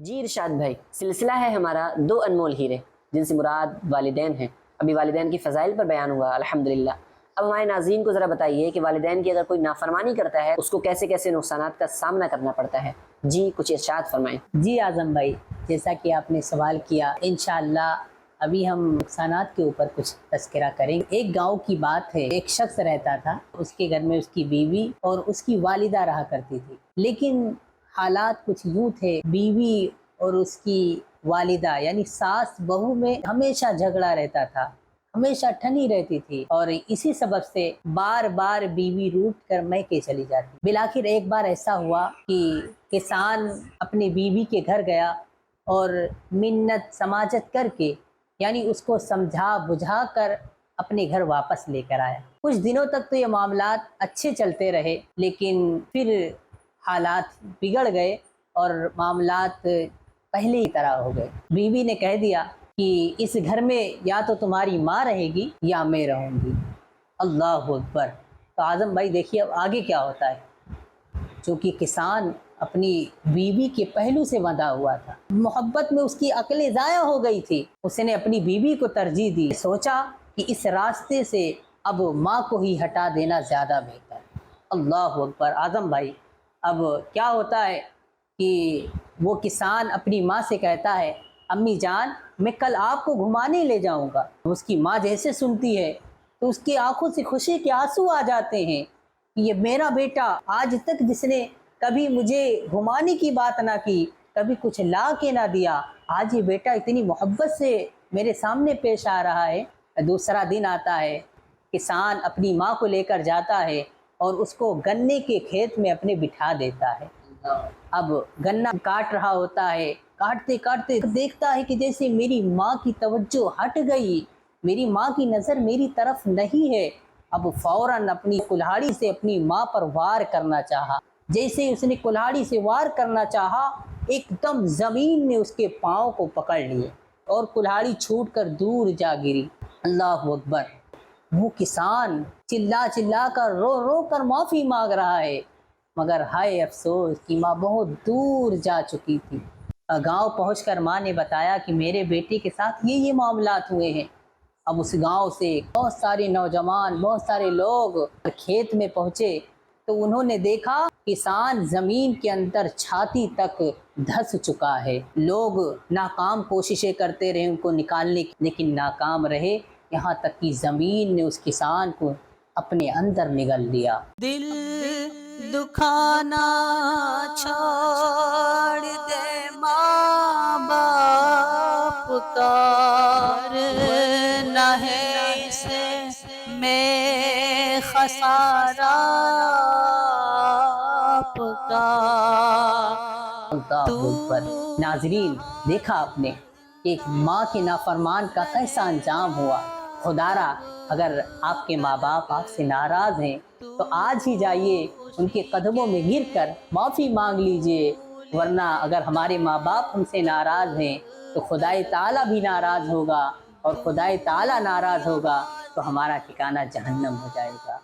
جی ارشاد بھائی، سلسلہ ہے ہمارا دو انمول ہیرے جن سے مراد والدین ہیں۔ ابھی والدین کی فضائل پر بیان ہوا الحمدللہ۔ اب ہمارے ناظرین کو ذرا بتائیے کہ والدین کی اگر کوئی نافرمانی کرتا ہے اس کو کیسے کیسے نقصانات کا سامنا کرنا پڑتا ہے۔ جی کچھ ارشاد فرمائیں۔ جی اعظم بھائی، جیسا کہ آپ نے سوال کیا، انشاءاللہ ابھی ہم نقصانات کے اوپر کچھ تذکرہ کریں گے۔ ایک گاؤں کی بات ہے، ایک شخص رہتا تھا، اس کے گھر میں اس کی بیوی اور اس کی والدہ رہا کرتی تھی، لیکن حالات کچھ یوں تھے، بیوی اور اس کی والدہ یعنی ساس بہو میں ہمیشہ جھگڑا رہتا تھا، ہمیشہ ٹھنی رہتی تھی، اور اسی سبب سے بار بار بیوی روٹ کر میکے چلی جاتی۔ بالآخر ایک بار ایسا ہوا کہ کسان اپنی بیوی کے گھر گیا اور منت سماجت کر کے یعنی اس کو سمجھا بجھا کر اپنے گھر واپس لے کر آیا۔ کچھ دنوں تک تو یہ معاملات اچھے چلتے رہے، لیکن پھر حالات بگڑ گئے اور معاملات پہلے ہی طرح ہو گئے۔ بیوی نے کہہ دیا کہ اس گھر میں یا تو تمہاری ماں رہے گی یا میں رہوں گی۔ اللہ اکبر۔ تو اعظم بھائی دیکھیے اب آگے کیا ہوتا ہے۔ چونکہ کسان اپنی بیوی کے پہلو سے بندھا ہوا تھا، محبت میں اس کی عقلیں ضائع ہو گئی تھی، اس نے اپنی بیوی کو ترجیح دی، سوچا کہ اس راستے سے اب ماں کو ہی ہٹا دینا زیادہ بہتر۔ اللہ اکبر۔ اعظم بھائی اب کیا ہوتا ہے کہ وہ کسان اپنی ماں سے کہتا ہے، امی جان میں کل آپ کو گھمانے لے جاؤں گا۔ اس کی ماں جیسے سنتی ہے تو اس کی آنکھوں سے خوشی کے آنسو آ جاتے ہیں کہ یہ میرا بیٹا آج تک جس نے کبھی مجھے گھمانے کی بات نہ کی، کبھی کچھ لا کے نہ دیا، آج یہ بیٹا اتنی محبت سے میرے سامنے پیش آ رہا ہے۔ دوسرا دن آتا ہے، کسان اپنی ماں کو لے کر جاتا ہے اور اس کو گنے کے کھیت میں اپنے بٹھا دیتا ہے۔ اب گنا کاٹ رہا ہوتا ہے، کاٹتے کاٹتے دیکھتا ہے کہ جیسے میری ماں کی توجہ ہٹ گئی، میری ماں کی نظر میری طرف نہیں ہے۔ اب فوراً اپنی کلہاڑی سے اپنی ماں پر وار کرنا چاہا۔ جیسے اس نے کلہاڑی سے وار کرنا چاہا، ایک دم زمین نے اس کے پاؤں کو پکڑ لیے اور کلہاڑی چھوٹ کر دور جا گری۔ اللہ اکبر۔ وہ کسان چلا چلا کر رو رو کر معافی مانگ رہا ہے، مگر ہائے افسوس کی ماں بہت دور جا چکی تھی۔ گاؤں پہنچ کر ماں نے بتایا کہ میرے بیٹے کے ساتھ یہ معاملات ہوئے ہیں۔ اب اس گاؤں سے بہت سارے نوجوان، بہت سارے لوگ کھیت میں پہنچے تو انہوں نے دیکھا کسان زمین کے اندر چھاتی تک دھس چکا ہے۔ لوگ ناکام کوششیں کرتے رہے ان کو نکالنے کی، لیکن ناکام رہے، یہاں تک کہ زمین نے اس کسان کو اپنے اندر نگل لیا۔ دل دکھانا چھوڑ دے ماں باپ کا، نہ ہے اسے میں خسارہ آپ کا۔ اللہ اکبر۔ ناظرین دیکھا آپ نے کہ ایک ماں کے نافرمان کا کیسا انجام ہوا۔ خدارا اگر آپ کے ماں باپ آپ سے ناراض ہیں تو آج ہی جائیے ان کے قدموں میں گر کر معافی مانگ لیجئے، ورنہ اگر ہمارے ماں باپ ہم سے ناراض ہیں تو خدائے تعالیٰ بھی ناراض ہوگا، اور خدائے تعالیٰ ناراض ہوگا تو ہمارا ٹھکانہ جہنم ہو جائے گا۔